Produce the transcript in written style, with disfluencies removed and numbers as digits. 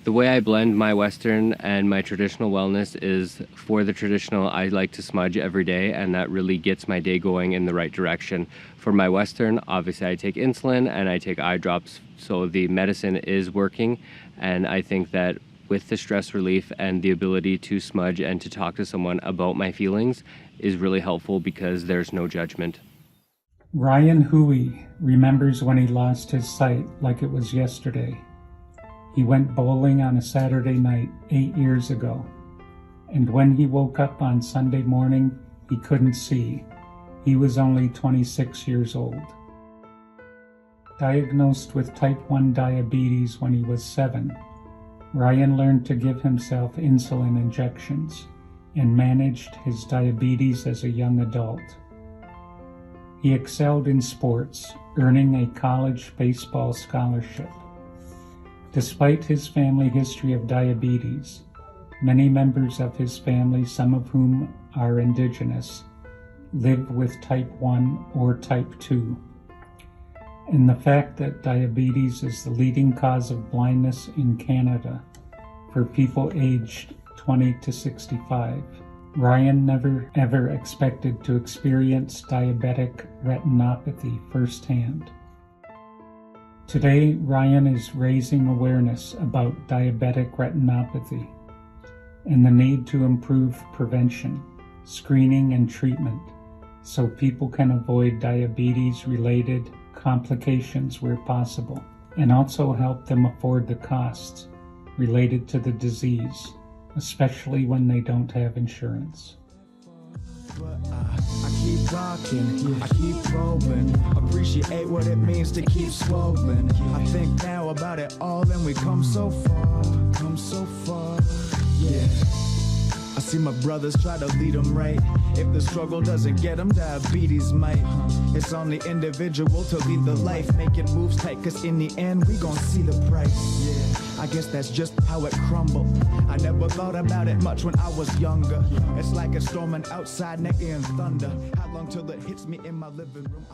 The way I blend my Western and my traditional wellness is, for the traditional, I like to smudge every day, and that really gets my day going in the right direction. For my Western, obviously I take insulin and I take eye drops, so the medicine is working, and I think that with the stress relief and the ability to smudge and to talk to someone about my feelings is really helpful because there's no judgment. Ryan Hooey remembers when he lost his sight like it was yesterday. He went bowling on a Saturday night 8 years ago, and when he woke up on Sunday morning, he couldn't see. He was only 26 years old. Diagnosed with type 1 diabetes when he was 7, Ryan learned to give himself insulin injections and managed his diabetes as a young adult. He excelled in sports, earning a college baseball scholarship. Despite his family history of diabetes, many members of his family, some of whom are Indigenous, live with type 1 or type 2. And the fact that diabetes is the leading cause of blindness in Canada for people aged 20 to 65, Ryan never ever expected to experience diabetic retinopathy firsthand. Today, Ryan is raising awareness about diabetic retinopathy and the need to improve prevention, screening, and treatment so people can avoid diabetes-related complications where possible, and also help them afford the costs related to the disease, especially when they don't have insurance. I keep rocking, I keep rolling. Appreciate what it means to keep swollen. I think now about it all and we come so far, yeah. I see my brothers try to lead them right. If the struggle doesn't get them, diabetes might. It's on the individual to lead the life, making moves tight, cause in the end we gon' see the price. Yeah, I guess that's just how it crumbled. I never thought about it much when I was younger. It's like it's storming outside, neck and thunder. How long till it hits me in my living room?